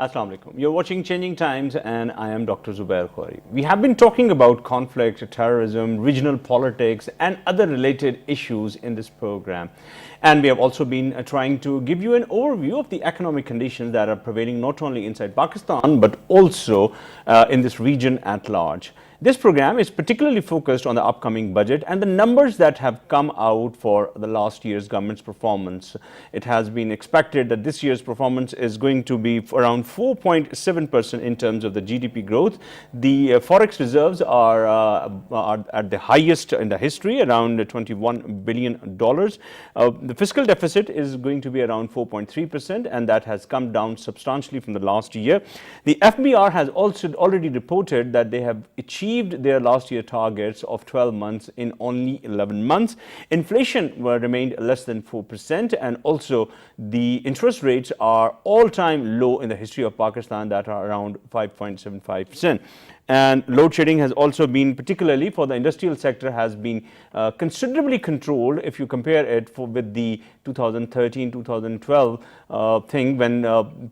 Assalamu alaikum. You're watching Changing Times and I am Dr. Zubair Khoury. We have been talking about conflict, terrorism, regional politics and other related issues in this program. And we have also been trying to give you an overview of the economic conditions that are prevailing not only inside Pakistan but also in this region at large. This program is particularly focused on the upcoming budget and the numbers that have come out for the last year's government's performance. It has been expected that this year's performance is going to be around 4.7% in terms of the GDP growth. The forex reserves are at the highest in the history, around $21 billion. The fiscal deficit is going to be around 4.3%, and that has come down substantially from the last year. The FBR has also already reported that they have achieved their last year targets of 12 months in only 11 months. Inflation remained less than 4%, and also the interest rates are all-time low in the history of Pakistan, that are around 5.75%. And load shedding has also been, particularly for the industrial sector, has been considerably controlled if you compare it with the 2013-2012 thing, when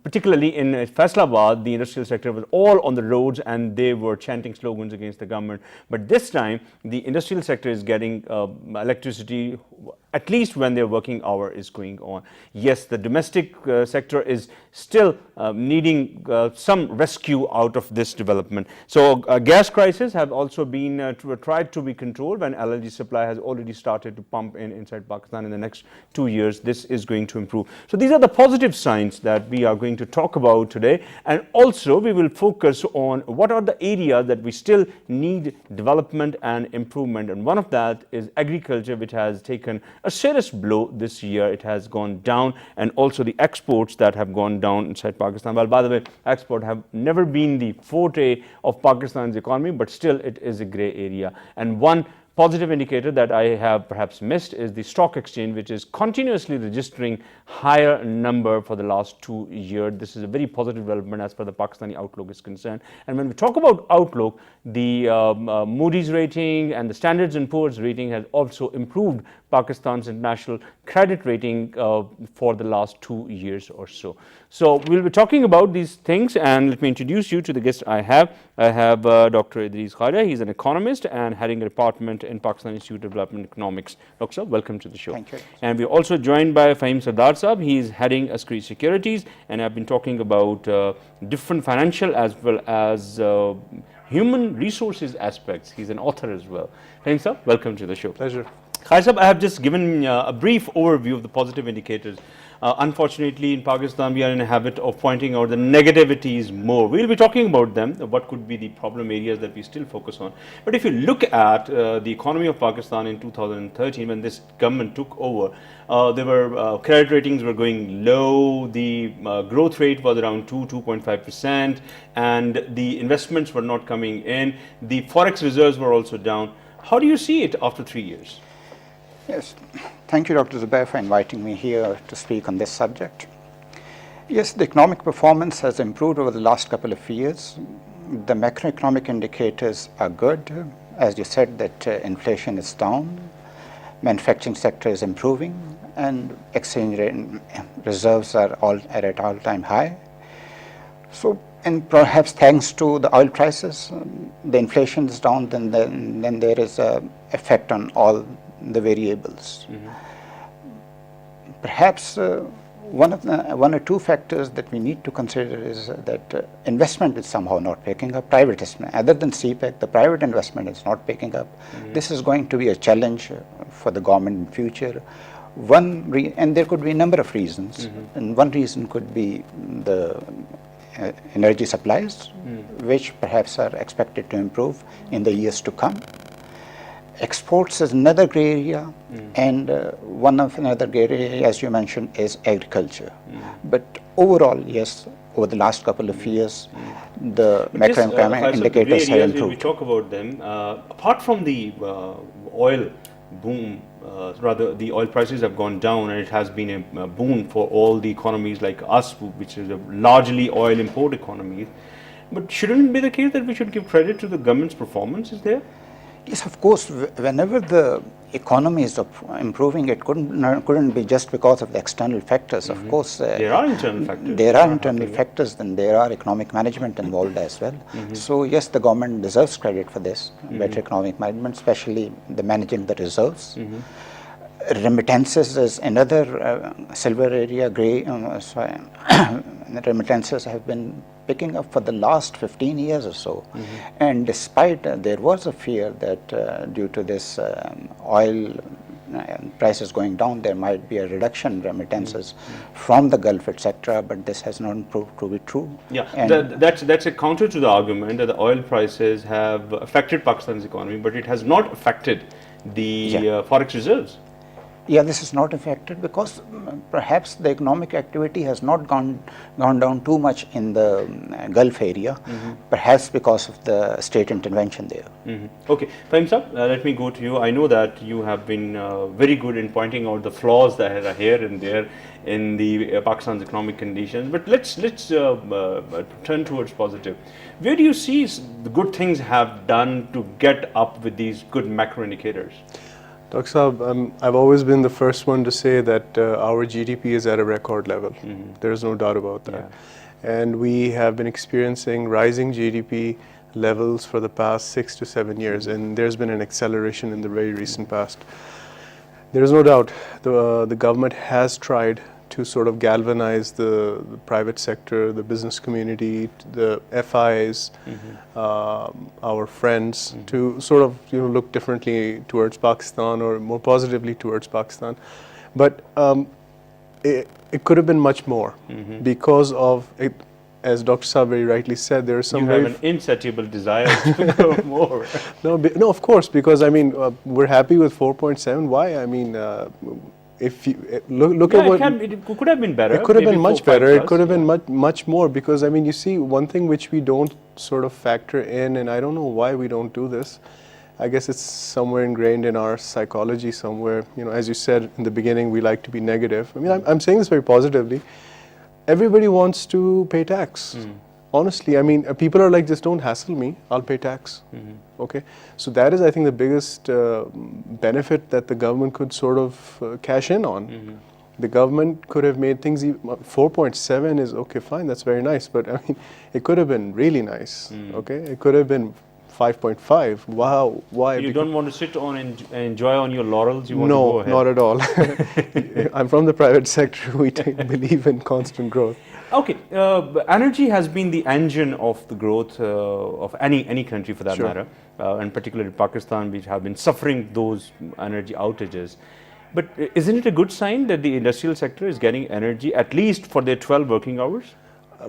particularly in Faisalabad the industrial sector was all on the roads and they were chanting slogans against the government. But this time the industrial sector is getting electricity at least when their working hour is going on. Yes, the domestic sector is still needing some rescue out of this development. So gas crisis have also been tried to be controlled when LNG supply has already started to pump inside Pakistan. In the next 2 years this is going to improve. So these are the positive signs that we are going to talk about today, and also we will focus on what are the areas that we still need development and improvement, and one of that is agriculture, which has taken a serious blow this year. It has gone down, and also the exports that have gone down inside Pakistan. Well, by the way, export have never been the forte of Pakistan's economy, but still it is a gray area. And one positive indicator that I have perhaps missed is the stock exchange, which is continuously registering higher number for the last 2 years. This is a very positive development as far as the Pakistani outlook is concerned. And when we talk about outlook, the Moody's rating and the Standards & Poor's rating has also improved Pakistan's international credit rating for the last 2 years or so. So we'll be talking about these things, and let me introduce you to the guest I have. I have Dr. Idris Khaja. He's an economist and heading a department in Pakistan Institute of Development Economics. Dr. Sir, welcome to the show. Thank you. And we're also joined by Fahim Sardar Saab. He is heading Askari Securities, and I've been talking about different financial as well as human resources aspects. He's an author as well. Fahim Saab, welcome to the show. Pleasure. Khaja Saab, I have just given a brief overview of the positive indicators. Unfortunately, in Pakistan, we are in a habit of pointing out the negativities more. We'll be talking about them, what could be the problem areas that we still focus on. But if you look at the economy of Pakistan in 2013, when this government took over, there were credit ratings were going low, the growth rate was around 2.5%, and the investments were not coming in. The forex reserves were also down. How do you see it after 3 years? Yes, thank you, Dr. Zubair, for inviting me here to speak on this subject. Yes, the economic performance has improved over the last couple of years. The macroeconomic indicators are good. As you said, that inflation is down, manufacturing sector is improving, and exchange rate reserves are all at all-time high. So, and perhaps thanks to the oil prices, the inflation is down, then there is an effect on all the variables. Perhaps one or two factors that we need to consider is that investment is somehow not picking up. Private investment, other than CPEC, the private investment is not picking up. This is going to be a challenge for the government in future. And there could be a number of reasons. And one reason could be the energy supplies, which perhaps are expected to improve in the years to come. Exports is another gray area, and another gray area, as you mentioned, is agriculture. But overall, yes, over the last couple of years, the macroeconomic indicators have improved. When we talk about them, apart from the oil boom, rather the oil prices have gone down, and it has been a boon for all the economies like us, which is a largely oil import economy. But shouldn't it be the case that we should give credit to the government's performance? Is there? Yes, of course. Whenever the economy is improving, it couldn't be just because of the external factors. Of course, There are internal factors. there that are internal happening. factors, then there are economic management involved as well. So yes, the government deserves credit for this, better economic management, especially the managing the reserves. Remittances is another silver area, remittances have been picking up for the last 15 years or so. And despite there was a fear that due to this oil prices going down, there might be a reduction in remittances from the Gulf, etc. But this has not proved to be true. Yeah, And that's a counter to the argument that the oil prices have affected Pakistan's economy, but it has not affected the forex reserves. yeah, this is not affected because perhaps the economic activity has not gone down too much in the Gulf area, perhaps because of the state intervention there. Okay, Fahim Saab, let me go to you. I know that you have been very good in pointing out the flaws that are here and there in the Pakistan's economic conditions. But let's turn towards positive. Where do you see the good things have done to get up with these good macro indicators? Dr. Saab, I've always been the first one to say that our GDP is at a record level. There's no doubt about that. And we have been experiencing rising GDP levels for the past 6 to 7 years, and there's been an acceleration in the very recent past. There is no doubt the government has tried to sort of galvanize the private sector, the business community, the FIs, our friends, to sort of look differently towards Pakistan or more positively towards Pakistan. But it could have been much more because of it. As Dr. Saab very rightly said, there is some you have an insatiable desire to go more. No, of course, because I mean we're happy with 4.7. Why? I mean, if you look at what it could have been better. it could have been much better. It could have been much more, because I mean, you see, one thing which we don't sort of factor in, and I don't know why we don't do this. I guess it's somewhere ingrained in our psychology somewhere. As you said in the beginning, we like to be negative. I mean, I'm saying this very positively. Everybody wants to pay tax. Honestly, I mean, people are like, just don't hassle me, I'll pay tax. Okay, so that is, I think, the biggest benefit that the government could sort of cash in on. The government could have made things 4.7 is okay, fine, that's very nice, but I mean, it could have been really nice. Okay, it could have been 5.5. Wow, why? You don't want to sit on and enjoy on your laurels. You want no, to go ahead. not at all. I'm from the private sector. We believe in constant growth. Okay, energy has been the engine of the growth of any country for that matter, and particularly Pakistan, which have been suffering those energy outages. But isn't it a good sign that the industrial sector is getting energy at least for their 12 working hours?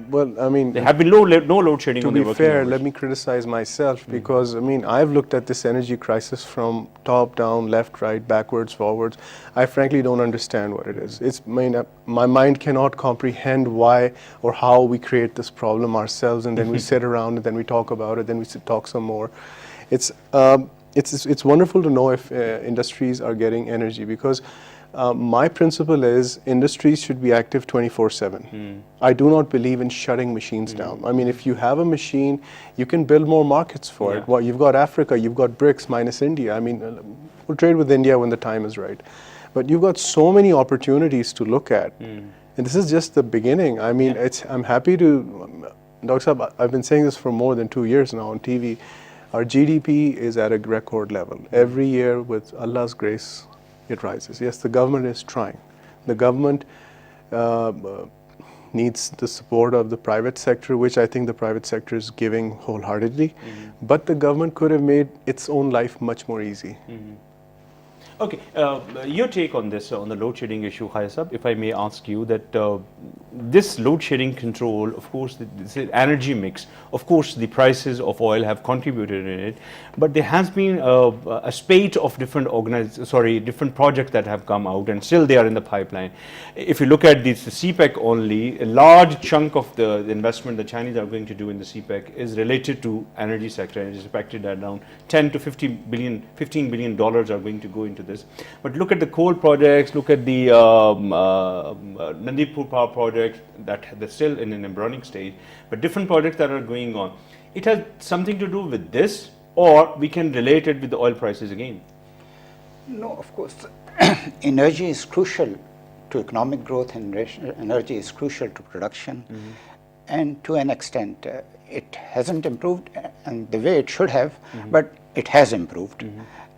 Well, I mean, there have been no load shedding on their working hours. To be fair, let me criticize myself, because I mean, I've looked at this energy crisis from top down, left, right, backwards, forwards. I frankly don't understand what it is. My mind cannot comprehend why or how we create this problem ourselves, and then we sit around and then we talk about it, then we talk some more. It's wonderful to know if industries are getting energy, because my principle is industries should be active 24/7. I do not believe in shutting machines down. I mean, if you have a machine, you can build more markets for it. Well, you've got Africa, you've got BRICS minus India. I mean, we'll trade with India when the time is right. But you've got so many opportunities to look at. And this is just the beginning. I mean, I'm happy to, Dr. Saab, I've been saying this for more than 2 years now on TV. Our GDP is at a record level. Every year, with Allah's grace, it rises. Yes, the government is trying. The government needs the support of the private sector, which I think the private sector is giving wholeheartedly. But the government could have made its own life much more easy. Okay, your take on this, on the load shedding issue, Khaisab, if I may ask you that this load shedding control, of course, this energy mix, of course, the prices of oil have contributed in it, but there has been a spate of different different projects that have come out, and still they are in the pipeline. If you look at this CPEC only, a large chunk of the investment the Chinese are going to do in the CPEC is related to energy sector, and it is expected that around 10 to 15 billion dollars are going to go into this. But look at the coal projects, look at the Nandipur power project that they're still in an embryonic stage, but different projects that are going on. It has something to do with this, or we can relate it with the oil prices again? No, of course, energy is crucial to economic growth, and energy is crucial to production. And to an extent, it hasn't improved and the way it should have, but it has improved.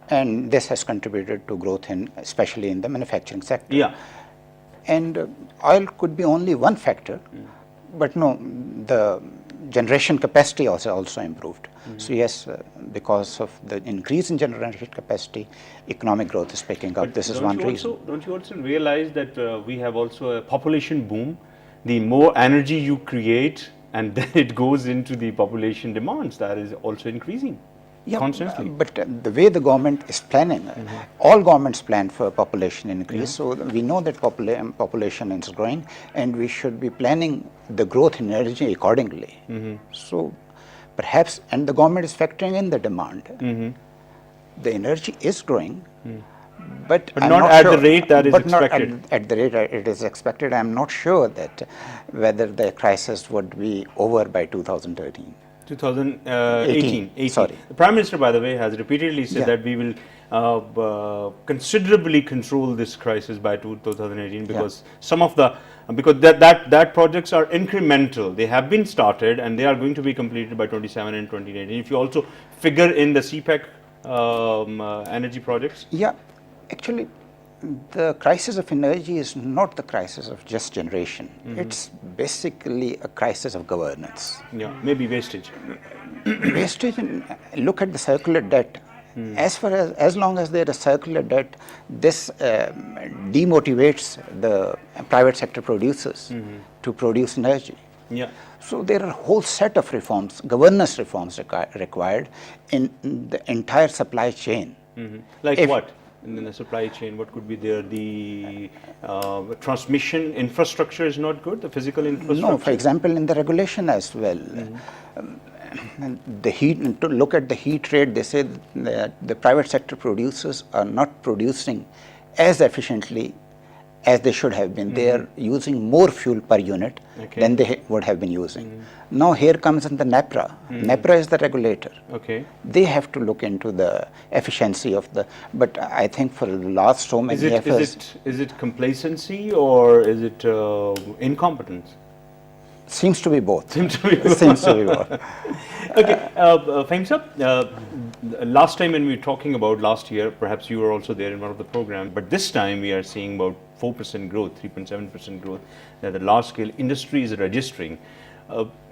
And this has contributed to growth, especially in the manufacturing sector. Yeah. And oil could be only one factor, but no, the generation capacity also improved. So yes, because of the increase in generation capacity, economic growth is picking up. This is one reason. Don't you also realize that we have also a population boom? The more energy you create, and then it goes into the population demands, that is also increasing constantly. But the way the government is planning, all governments plan for population increase. So we know that population is growing, and we should be planning the growth in energy accordingly. So perhaps, and the government is factoring in the demand. The energy is growing, but I'm not at the rate that is expected. Not at the rate it is expected. I'm not sure that whether the crisis would be over by 2013. 2018. Sorry. The Prime Minister, by the way, has repeatedly said that we will considerably control this crisis by 2018 because some of the that projects are incremental. They have been started and they are going to be completed by 27 and 2018. If you also figure in the CPEC energy projects. Yeah, actually, the crisis of energy is not the crisis of just generation. It's basically a crisis of governance. Yeah, maybe wastage. Wastage, look at the circular debt. As long as there is circular debt, this demotivates the private sector producers to produce energy. Yeah. So there are a whole set of reforms, governance reforms required in the entire supply chain. Like what? In the supply chain, what could be there? The transmission infrastructure is not good, the physical infrastructure? No, for example, in the regulation as well. The heat, to look at the heat rate, they say that the private sector producers are not producing as efficiently as they should have been. They are using more fuel per unit than they would have been using. Now here comes in the NEPRA. NEPRA is the regulator. They have to look into the efficiency of the, but I think for the last so many years. Is it complacency or is it incompetence? Seems to be both. Seems to be both. Seems to be both. Okay, Fahim Sahab, last time when we were talking about last year, perhaps you were also there in one of the programs, but this time we are seeing about 4% growth, 3.7% growth that the large scale industry is registering.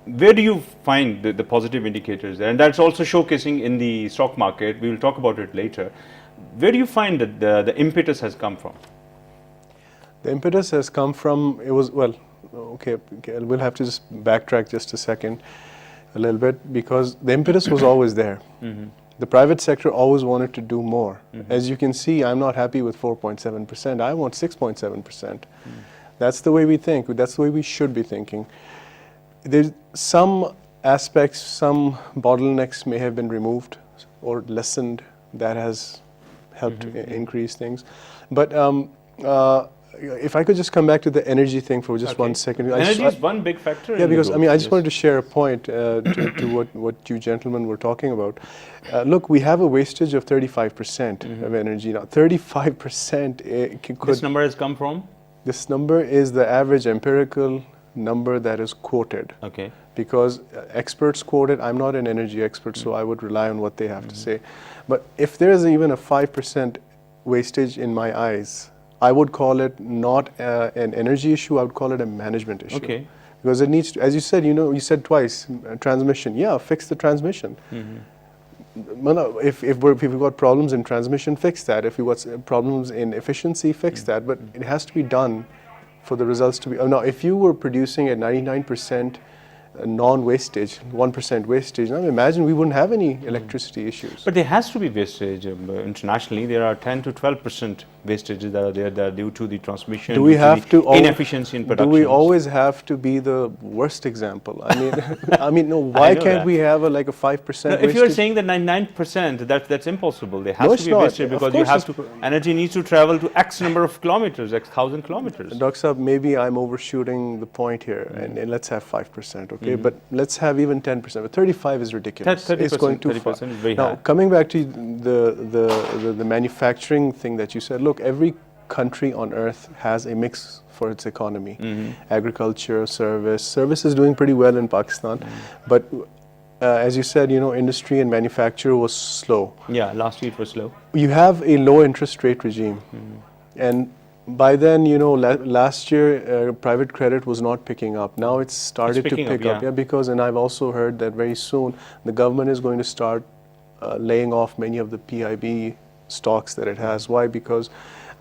Where do you find the positive indicators there? And that's also showcasing in the stock market. We will talk about it later. Where do you find that the impetus has come from? The impetus has come from, okay, we'll have to just backtrack just a second, a little bit, because the impetus was always there. The private sector always wanted to do more. As you can see, I'm not happy with 4.7%. I want 6.7%. That's the way we think. That's the way we should be thinking. There's some aspects, some bottlenecks may have been removed or lessened. That has helped increase things. But if I could just come back to the energy thing for just 1 second. Energy is one big factor. Yeah, because I just wanted to share a point to what you gentlemen were talking about. Look, we have a wastage of 35% of energy now. 35%. This number has come from? This number is the average empirical number that is quoted. Okay. Because experts quote it. I'm not an energy expert, so I would rely on what they have to say. But if there is even a 5% wastage in my eyes, I would call it not an energy issue, I would call it a management issue. Okay. Because it needs to, as you said, you said twice, transmission. Yeah, fix the transmission. If we've got problems in transmission, fix that. If we've got problems in efficiency, fix that. But it has to be done for the results to be. Now, if you were producing at 99% non-wastage, 1% wastage, now imagine we wouldn't have any electricity issues. But there has to be wastage. Internationally, there are 10 to 12% wastages that are there that are due to the transmission, do we have to inefficiency in production. Do we always have to be the worst example? I mean, no. Why can't we have a 5% wastage? If you are saying that 99%, that's impossible. There has to be wastage because you have to. Energy needs to travel to X number of kilometers, X thousand kilometers. Dr. Saab, maybe I'm overshooting the point here, and let's have 5%. Okay. Okay, but let's have even 10%. But 35 is ridiculous. 30%, It's going too far. 30% is very now, high. coming back to the manufacturing thing that you said, look, every country on earth has a mix for its economy. Agriculture, service is doing pretty well in Pakistan, but as you said, industry and manufacture was slow. Yeah, last year it was slow. You have a low interest rate regime, and by then, last year private credit was not picking up. Now it's started to picking pick up, up. yeah. Because, and I've also heard that very soon the government is going to start laying off many of the PIB stocks that it has. Why? Because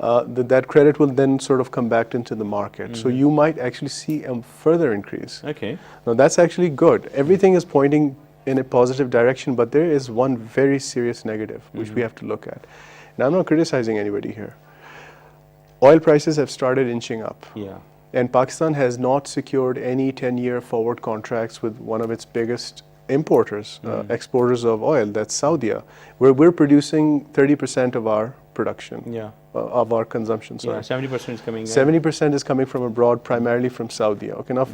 that credit will then sort of come back into the market. So you might actually see a further increase. Okay. Now that's actually good. Everything is pointing in a positive direction, but there is one very serious negative which we have to look at. And I'm not criticizing anybody here. Oil prices have started inching up. Yeah. And Pakistan has not secured any 10-year forward contracts with one of its biggest importers, exporters of oil, that's Saudi, where we're producing 30% of our production, Yeah. of our consumption. Sorry. Yeah, 70% is coming in. 70% is coming from abroad, primarily from Saudi. Okay, now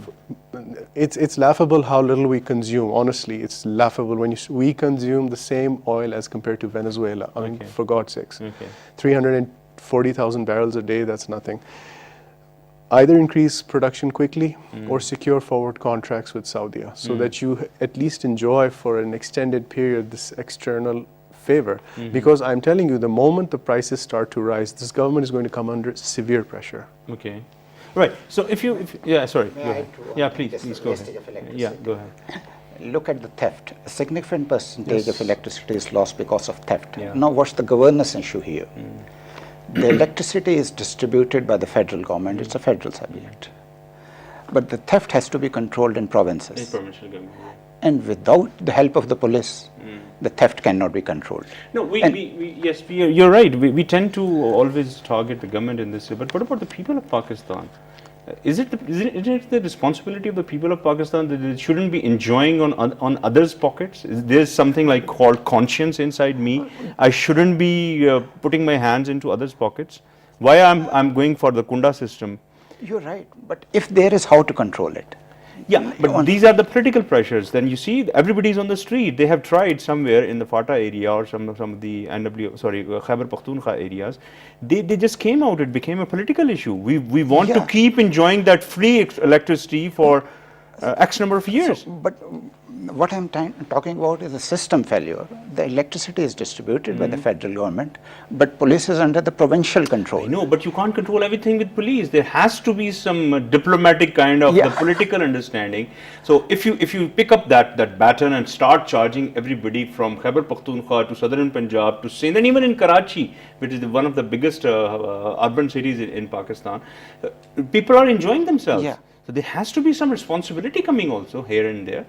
it's laughable how little we consume. Honestly, it's laughable when we consume the same oil as compared to Venezuela. I mean, Okay. for God's sakes, Okay. 340,000 barrels a day. That's nothing. Either increase production quickly or secure forward contracts with Saudi, so that you at least enjoy for an extended period this external favor. Because I'm telling you, the moment the prices start to rise, this government is going to come under severe pressure. Okay. Right. So yeah, sorry. May Go I ahead. add to Yeah, on please this go wastage ahead. of electricity? Yeah, go ahead. Look at the theft. A significant percentage Yes. of electricity is lost because of theft. Yeah. Now, what's the governance issue here? The electricity is distributed by the federal government. It's a federal subject. But the theft has to be controlled in provinces. Information government. And without the help of the police, the theft cannot be controlled. No, And- yes, you're right. We tend to always target the government in this way. But what about the people of Pakistan? Isn't it the responsibility of the people of Pakistan that they shouldn't be enjoying on others' pockets? There's something like called conscience inside me. I shouldn't be putting my hands into others' pockets. Why I'm going for the Kunda system? You're right. But if there is, how to control it? Yeah, but these are the political pressures. Then you see, everybody's on the street. They have tried somewhere in the FATA area or some of the Khyber Pakhtunkhwa areas. They just came out. It became a political issue. We want to Yeah. keep enjoying that free electricity for X number of years. But what I'm talking about is a system failure. The electricity is distributed by the federal government, but police is under the provincial control. No, but you can't control everything with police. There has to be some diplomatic kind of the political understanding. So if you pick up that baton and start charging everybody from Khyber Pakhtunkhwa to southern Punjab to Sindh, and even in Karachi, which is one of the biggest urban cities in Pakistan, people are enjoying themselves. Yeah. So there has to be some responsibility coming also here and there.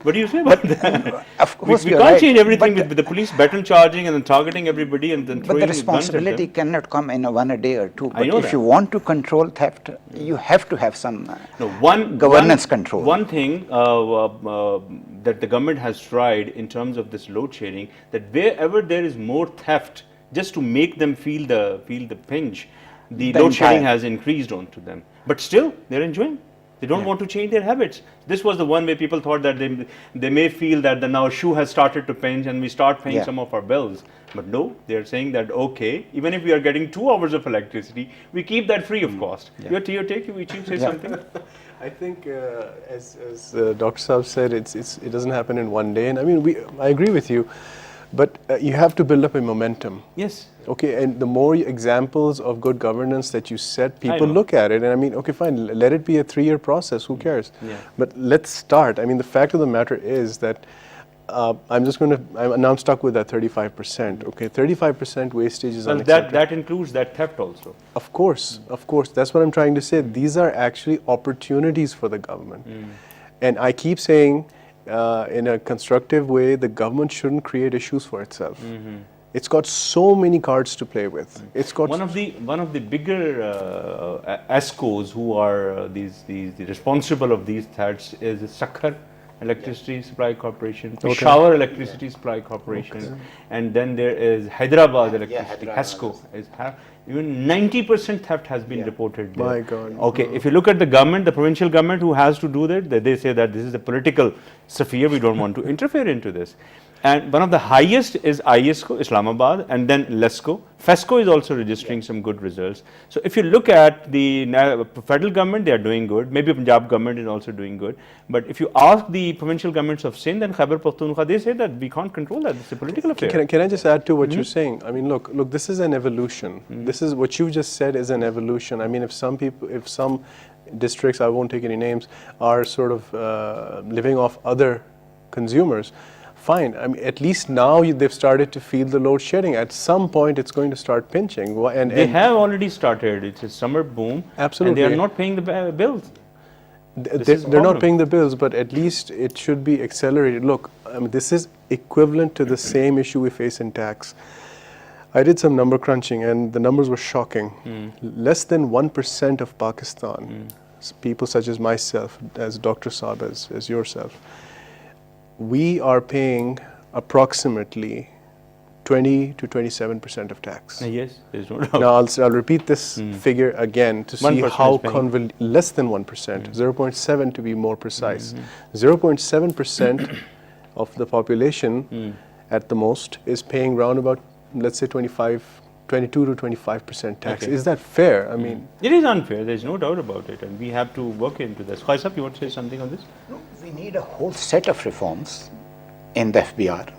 What do you say about that? Of course, we you're can't right, change everything but with the police baton charging and then targeting everybody and then But throwing the guns at responsibility them. cannot come in a day or two. I But know if that. you want to control theft, you have to have some No, governance control. One thing that the government has tried in terms of this load sharing, that wherever there is more theft, just to make them feel the pinch, the load shedding has increased onto them. But still, they're enjoying. They don't want to change their habits. This was the one way people thought that they may feel that now a shoe has started to pinch and we start paying some of our bills. But no, they're saying that, okay, even if we are getting 2 hours of electricity, we keep that free of cost. Your take, you Chief, say something? I think, as Dr. Saab said, it doesn't happen in one day. And I mean, I agree with you, but you have to build up a momentum. Yes. Okay, and the more examples of good governance that you set, people know. look at it, and I mean, okay, fine, let it be a 3-year process, who cares? Yeah. But let's start. I mean, the fact of the matter is that now I'm stuck with that 35%. Okay, 35% wastage is Well, unacceptable. that includes that theft also. Of course, that's what I'm trying to say. These are actually opportunities for the government. And I keep saying, in a constructive way, the government shouldn't create issues for itself. It's got so many cards to play with. It's got one of the bigger ESCOs who are the responsible of these thefts is Sakhar Electricity Supply Corporation, Peshawar Electricity Supply Corporation, and then there is Hyderabad Electricity, Hyderabad HESCO. Even 90% theft has been reported there. My God. Okay, if you look at the government, the provincial government who has to do that, they say that this is a political sphere, we don't want to interfere into this. And one of the highest is ISCO, Islamabad, and then LESCO. FESCO is also registering some good results. So if you look at the federal government, they are doing good. Maybe Punjab government is also doing good. But if you ask the provincial governments of Sindh and Khyber Pakhtunkhwa, they say that we can't control that. It's a political affair. Can I just add to what you're saying? I mean, look, this is an evolution. This is what you just said is an evolution. I mean, if some districts, I won't take any names, are sort of living off other consumers, fine. I mean, at least now they've started to feel the load shedding. At some point, it's going to start pinching. And they have already started. It's a summer boom. Absolutely. And they are not paying the bills. They're not paying the bills, but at least it should be accelerated. Look, I mean, this is equivalent to the same issue we face in tax. I did some number crunching, and the numbers were shocking. Less than 1% of Pakistan, people such as myself, as Dr. Saab, as yourself, we are paying approximately 20 to 27% of tax. Yes, there's no doubt. Now I'll repeat this figure again to see 1% how is less than 1%, 0.7 to be more precise. 0.7% of the population at the most is paying round about, let's say 22 to 25% tax. Okay. Is that fair? I mean, it is unfair. There's no doubt about it, and we have to work into this. Khaisab, you want to say something on this? No, we need a whole set of reforms in the FBR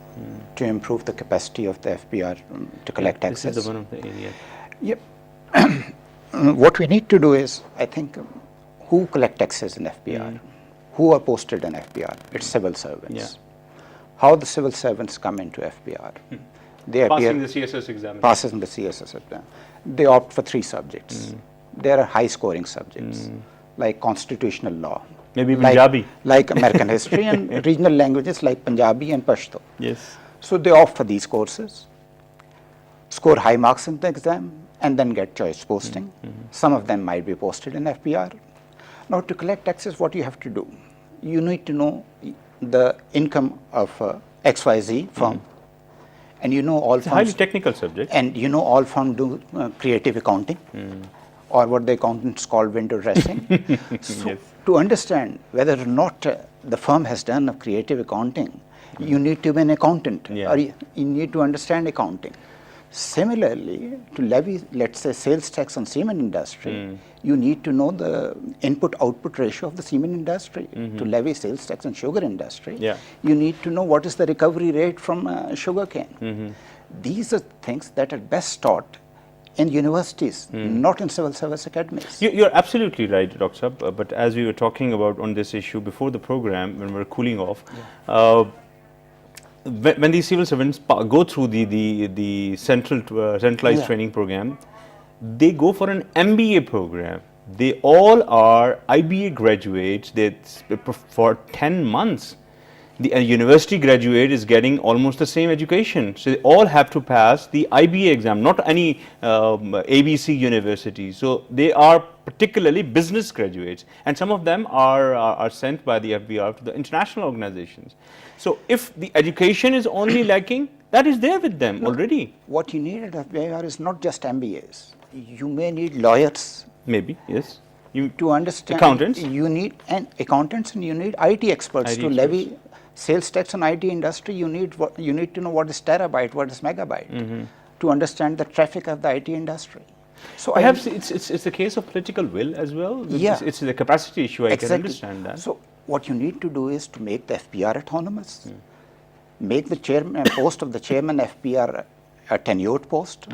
to improve the capacity of the FBR to collect taxes. This is the one of the areas. Yep. What we need to do is, I think, who collect taxes in FBR? Who are posted in FBR? It's civil servants. Yeah. How the civil servants come into FBR? They Passing appear the CSS exam. passing the CSS exam. They opt for 3 subjects. There are high-scoring subjects like constitutional law, Maybe Punjabi. like American history, and regional languages like Punjabi and Pashto. Yes. So they opt for these courses, score high marks in the exam, and then get choice posting. Some of them might be posted in FBR. Now, to collect taxes, what you have to do? You need to know the income of XYZ firm, and you know all It's a highly firms, technical subject. and you know all firms do creative accounting, or what the accountants call window dressing. So, Yes. to understand whether or not the firm has done a creative accounting, you need to be an accountant, Yeah. or you need to understand accounting. Similarly, to levy, let's say, sales tax on cement industry, you need to know the input-output ratio of the cement industry. To levy sales tax on sugar industry, Yeah. you need to know what is the recovery rate from sugarcane. These are things that are best taught in universities, not in civil service academies. You're absolutely right, Dr. Saab, but as we were talking about on this issue before the program, when we were cooling off, when these civil servants go through the centralized training program, they go for an MBA program. They all are IBA graduates. For 10 months. A university graduate is getting almost the same education. So they all have to pass the IBA exam, not any ABC university. So they are particularly business graduates, and some of them are sent by the FBR to the international organizations. So if the education is only lacking, that is there with them already. What you need at FBR is not just MBAs. You may need lawyers. Maybe, yes. To understand. Accountants. You need accountants, and you need IT experts IT to levy sales tax on IT industry. You need to know what is terabyte, what is megabyte, to understand the traffic of the IT industry. So perhaps it's a case of political will as well. Yeah. It's a capacity issue. I can Exactly. understand that. So what you need to do is to make the FBR autonomous, make the chairman post of the chairman FBR a tenured post,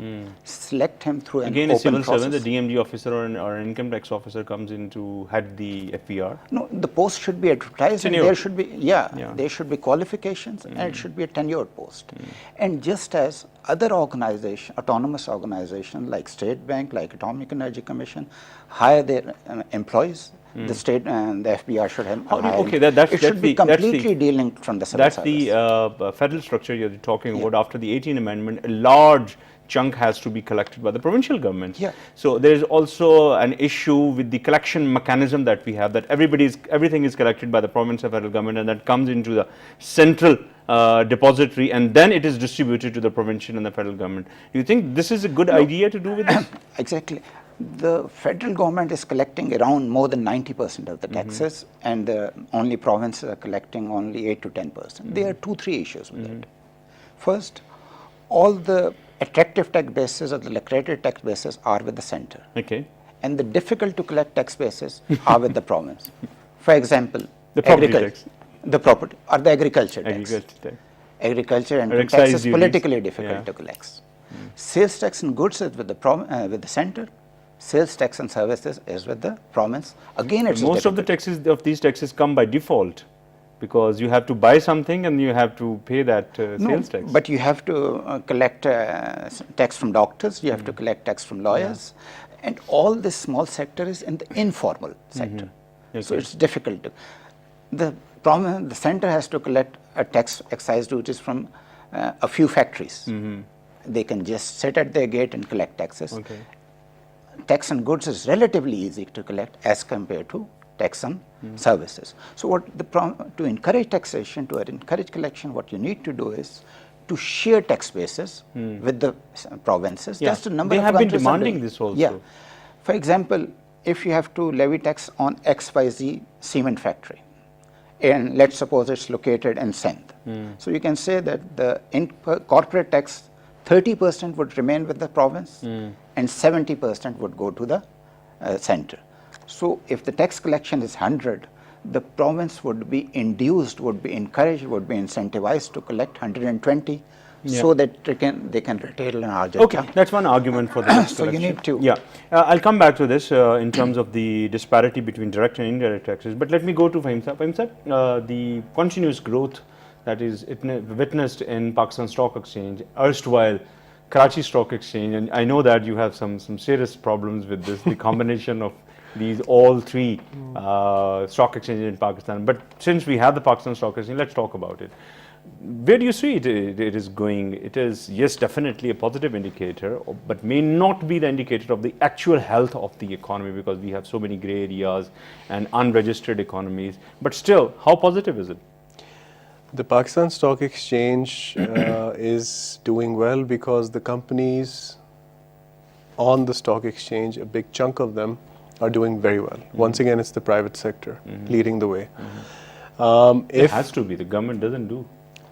select him through an Again, a open civil process. servant, the DMG officer or an income tax officer comes in to head the FBR. No, the post should be advertised, and Tenured. there should be, Yeah. there should be qualifications, and it should be a tenured post. And just as other autonomous organizations like State Bank, like Atomic Energy Commission, hire their employees, the state and the FBR should have. Okay, that's it should be completely delinked from the civil That's service. the federal structure you're talking about. After the 18th Amendment, a large chunk has to be collected by the provincial governments. Yeah. So there is also an issue with the collection mechanism that we have, that everything is collected by the province and federal government, and that comes into the central depository, and then it is distributed to the provincial and the federal government. Do you think this is a good idea to do with this? Exactly. The federal government is collecting around more than 90% of the taxes, and the only provinces are collecting only 8 to 10%. There are 2-3 issues with that. First, all the attractive tax bases or the lucrative tax bases are with the center. Okay. And the difficult to collect tax bases are with the province. For example, The property tax. the property or the agriculture tax. Agriculture tax. Agriculture and Or tax excise is duties. politically difficult Yeah. to collect. Sales tax and goods is with the center. Sales tax and services is with the province. Again, it's Most of the taxes of these taxes come by default, because you have to buy something and you have to pay that sales tax. But you have to collect tax from doctors, you have to collect tax from lawyers, and all this small sector is in the informal sector. So Okay. it's difficult to. The center has to collect a tax excise duties from a few factories. They can just sit at their gate and collect taxes. Okay. Tax on goods is relatively easy to collect as compared to tax on services. So to encourage taxation, to encourage collection, what you need to do is to share tax bases with the provinces. Yeah. That's the number They of have been countries are demanding doing. this also. Yeah. For example, if you have to levy tax on XYZ cement factory, and let's suppose it's located in Sindh. So you can say that the corporate tax, 30% would remain with the province and 70% would go to the center. So if the tax collection is 100, the province would be induced, would be encouraged, would be incentivized to collect 120 so that they can retail an larger Okay, chunk. that's one argument for the tax So you collection. need to- Yeah, I'll come back to this in terms of the disparity between direct and indirect taxes. But let me go to Fahim Saab. Fahim Saab, the continuous growth that is witnessed in Pakistan Stock Exchange, erstwhile Karachi Stock Exchange, and I know that you have some serious problems with this, the combination of these all three stock exchanges in Pakistan. But since we have the Pakistan Stock Exchange, let's talk about it. Where do you see it is going? It is, yes, definitely a positive indicator, but may not be the indicator of the actual health of the economy, because we have so many gray areas and unregistered economies. But still, how positive is it? The Pakistan Stock Exchange is doing well because the companies on the stock exchange, a big chunk of them, are doing very well. Once again, it's the private sector leading the way. It has to be. The government doesn't do.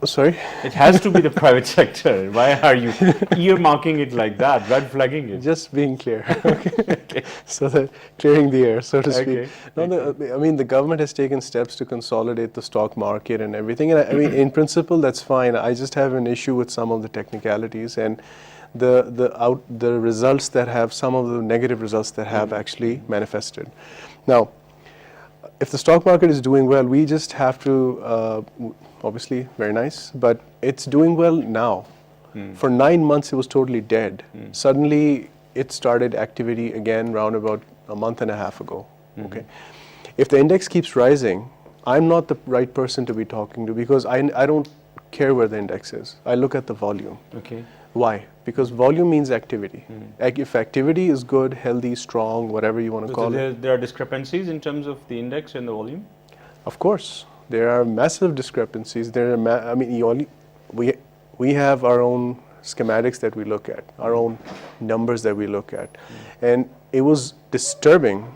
Sorry? It has to be the private sector. Why are you earmarking it like that, red flagging it? Just being clear. Okay. So that clearing the air, so to speak. Okay. No, I mean, the government has taken steps to consolidate the stock market and everything. And I mean, in principle, that's fine. I just have an issue with some of the technicalities and the results that have, some of the negative results that have actually manifested. Now, if the stock market is doing well, we just have to, obviously very nice, but it's doing well now. For 9 months, it was totally dead. Suddenly, it started activity again around about a month and a half ago. Okay, if the index keeps rising, I'm not the right person to be talking to, because I don't care where the index is. I look at the volume. Okay. Why? Because volume means activity. If activity is good, healthy, strong, whatever you want to call it. There are discrepancies in terms of the index and the volume? Of course, there are massive discrepancies. I mean, we have our own schematics that we look at, our own numbers that we look at. And it was disturbing.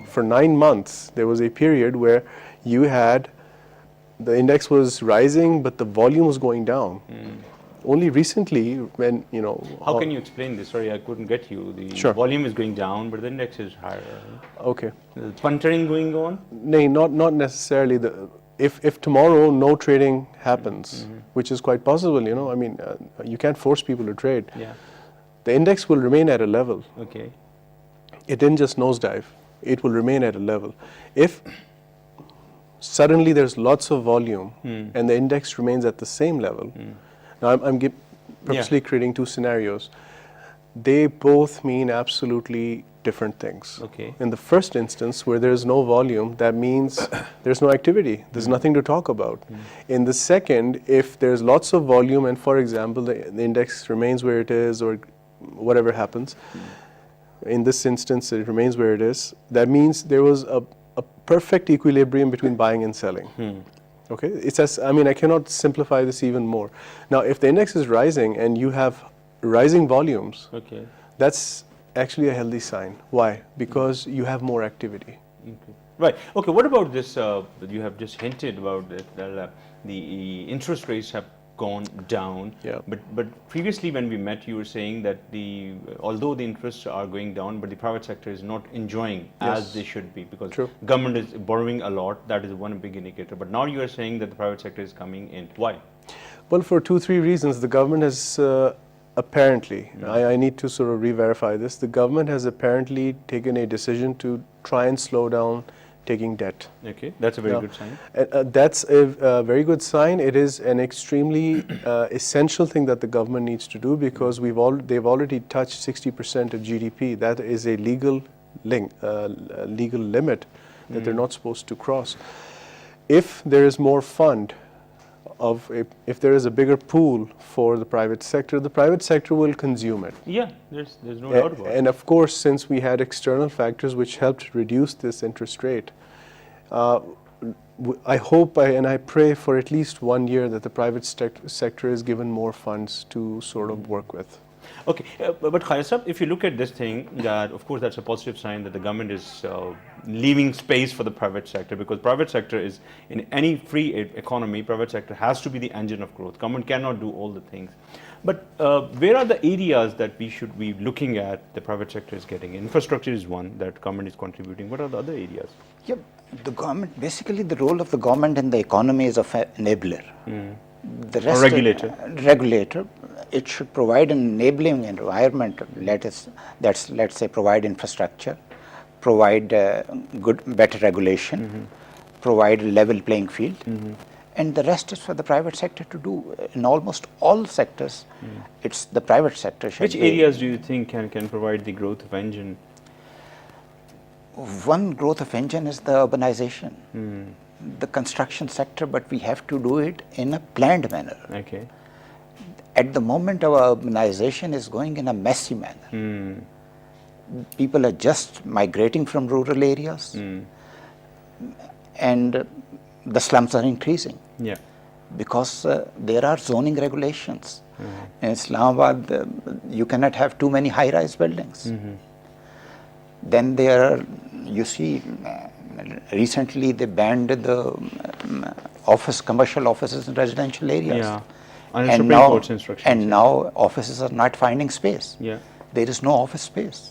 For 9 months, there was a period where you had, the index was rising, but the volume was going down. Only recently, when, you know... How can you explain this? Sorry, I couldn't get you. The Sure. volume is going down, but the index is higher. Okay. Is puntering going on? No, not necessarily. If tomorrow no trading happens, which is quite possible, you know, I mean, you can't force people to trade. Yeah. The index will remain at a level. Okay. It didn't just nosedive. It will remain at a level. If suddenly there's lots of volume and the index remains at the same level, now I'm purposely creating two scenarios. They both mean absolutely different things. Okay. In the first instance, where there's no volume, that means there's no activity. There's nothing to talk about. In the second, if there's lots of volume and, for example, the index remains where it is, or whatever happens. In this instance, it remains where it is. That means there was a perfect equilibrium between buying and selling. Okay, it's as, I mean, I cannot simplify this even more. Now, if the index is rising and you have rising volumes, Okay. that's actually a healthy sign. Why? Because you have more activity. Okay. Right. Okay. What about this? You have just hinted about it, that the interest rates have gone down. Yeah. But previously, when we met, you were saying that although the interests are going down, but the private sector is not enjoying as Yes. they should be, because True. government is borrowing a lot. That is one big indicator. But now you are saying that the private sector is coming in. Why? Well, for 2-3 reasons. The government has apparently, I need to sort of re-verify this, the government has apparently taken a decision to try and slow down taking debt. Okay, that's a very Now, good sign. That's a very good sign. It is an extremely essential thing that the government needs to do, because they've already touched 60% of GDP. That is a legal limit that they're not supposed to cross. If there is more fund, if there is a bigger pool for the private sector will consume it. Yeah, there's no doubt about it. And of course, since we had external factors which helped reduce this interest rate, I hope and I pray for at least 1 year that the private sector is given more funds to sort of work with. Okay, but Khaja Sahab, if you look at this thing, that of course that's a positive sign that the government is leaving space for the private sector, because private sector is, in any free economy, private sector has to be the engine of growth. Government cannot do all the things. But where are the areas that we should be looking at the private sector is getting? Infrastructure is one that government is contributing. What are the other areas? Yeah, the government, basically the role of the government in the economy is of an enabler. The rest regulator. Regulator. It should provide an enabling environment. Let's say provide infrastructure, provide better regulation, provide a level playing field, and the rest is for the private sector to do. In almost all sectors, it's the private sector. Which areas do you think can provide the growth of engine? One growth of engine is the urbanization, the construction sector, but we have to do it in a planned manner. Okay. At the moment, our urbanization is going in a messy manner. People are just migrating from rural areas, and the slums are increasing. Yeah. Because there are zoning regulations. In Islamabad, you cannot have too many high-rise buildings. Then there are, you see, recently they banned the commercial offices in residential areas. Yeah. Under Supreme Court's instructions. And now offices are not finding space. Yeah. There is no office space.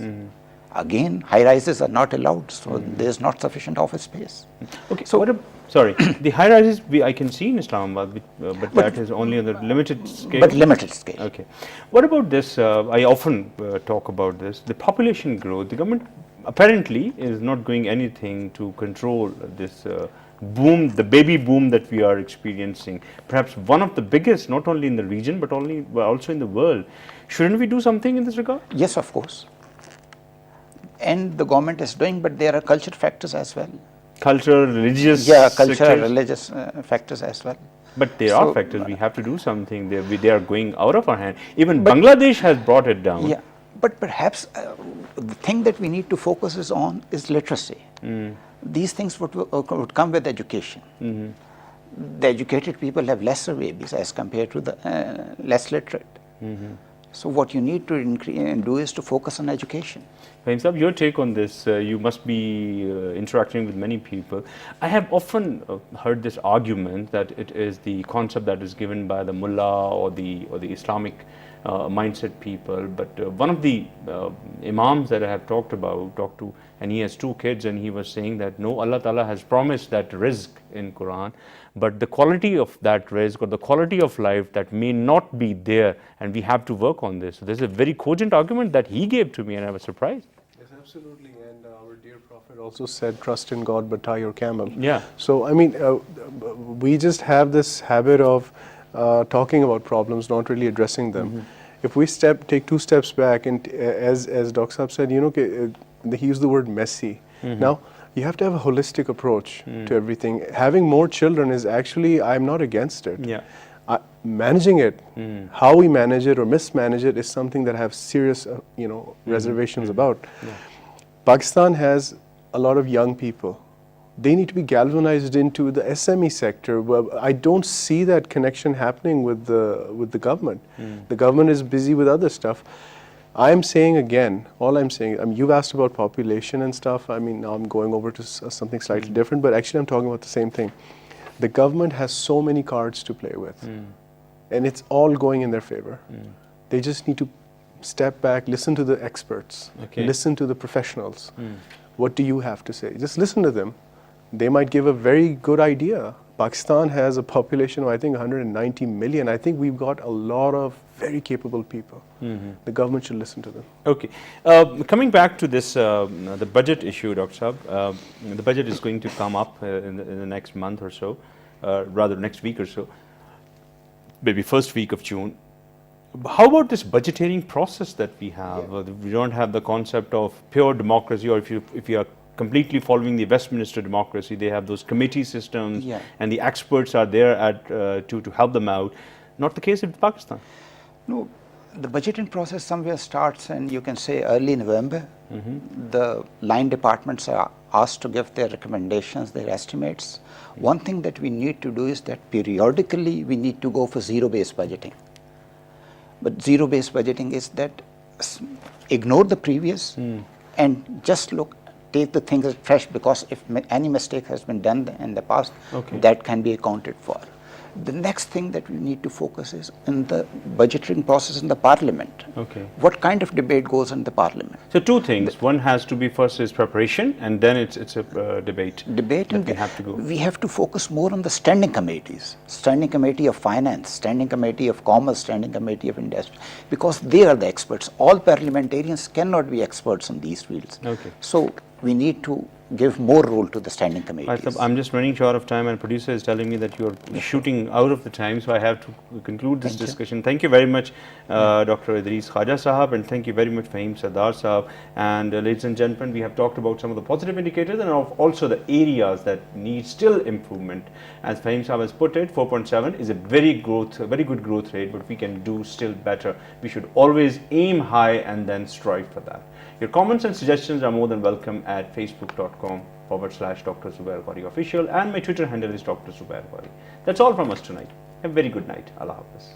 Again, high-rises are not allowed, so there is not sufficient office space. Okay, so sorry, the high rises I can see in Islamabad, but that is only on the limited scale. But limited scale. Okay. What about this? I often talk about this. The population growth. The government apparently is not doing anything to control this boom, the baby boom that we are experiencing. Perhaps one of the biggest, not only in the region, but also in the world. Shouldn't we do something in this regard? Yes, of course. And the government is doing, but there are cultural factors as well. Cultural, religious. Yeah, cultural, sectors. religious factors as well. But there are factors. We have to do something. They are going out of our hand. Even Bangladesh has brought it down. Yeah, but perhaps the thing that we need to focus is literacy. These things would come with education. The educated people have lesser babies as compared to the less literate. So what you need to do is to focus on education. Fahim Sahab, your take on this, you must be interacting with many people. I have often heard this argument that it is the concept that is given by the mullah or the Islamic mindset people, but one of the imams that I have talked to, and he has 2 kids, and he was saying that no, Allah Ta'ala has promised that rizq in Quran, but the quality of that rizq or the quality of life that may not be there, and we have to work on this. So this is a very cogent argument that he gave to me, and I was surprised. Yes, absolutely. And our dear Prophet also said, trust in God, but tie your camel. Yeah. So, I mean, we just have this habit of talking about problems, not really addressing them. If we take 2 steps back, and as Dr. Saab said, he used the word messy. Now, you have to have a holistic approach to everything. Having more children is actually, I'm not against it. Yeah. Managing it, how we manage it or mismanage it is something that I have serious, reservations about. Pakistan has a lot of young people. They need to be galvanized into the SME sector. Well, I don't see that connection happening with the government. The government is busy with other stuff. I'm saying again, all I'm saying, you've asked about population and stuff. I mean, now I'm going over to something slightly different, but actually I'm talking about the same thing. The government has so many cards to play with, and it's all going in their favor. They just need to step back, listen to the experts, listen to the professionals. What do you have to say? Just listen to them. They might give a very good idea. Pakistan has a population of, I think, 190 million. I think we've got a lot of very capable people. The government should listen to them. Okay. Coming back to this, the budget issue, Dr. Saab, the budget is going to come up in the next month or so, rather next week or so, maybe first week of June. How about this budgeting process that we have? We don't have the concept of pure democracy, or if you are completely following the Westminster democracy, they have those committee systems, and the experts are there to help them out. Not the case in Pakistan. No, the budgeting process somewhere starts, and you can say early November. The line departments are asked to give their recommendations, their estimates. One thing that we need to do is that periodically we need to go for zero-based budgeting. But zero-based budgeting is that ignore the previous and just take the things as fresh, because if any mistake has been done in the past, that can be accounted for. The next thing that we need to focus is in the budgeting process in the parliament. What kind of debate goes in the parliament? So two things. One has to be, first is preparation, and then it's a debate. And we have to go. We have to focus more on the standing committees. Standing Committee of Finance, Standing Committee of Commerce, Standing Committee of Industry, because they are the experts. All parliamentarians cannot be experts in these fields. So we need to give more role to the standing committees. I'm just running short of time, and producer is telling me that you're shooting out of the time, so I have to conclude this discussion. Thank you very much, Dr. Idris Khaja Sahab, and thank you very much, Fahim Sardar Sahab. And ladies and gentlemen, we have talked about some of the positive indicators and also the areas that need still improvement. As Fahim Sahab has put it, 4.7 is a very good growth rate, but we can do still better. We should always aim high and then strive for that. Your comments and suggestions are more than welcome at facebook.com/Dr. Zubair Ghori official, and my Twitter handle is Dr. Zubair Ghori. That's all from us tonight. Have a very good night. Allah Hafiz.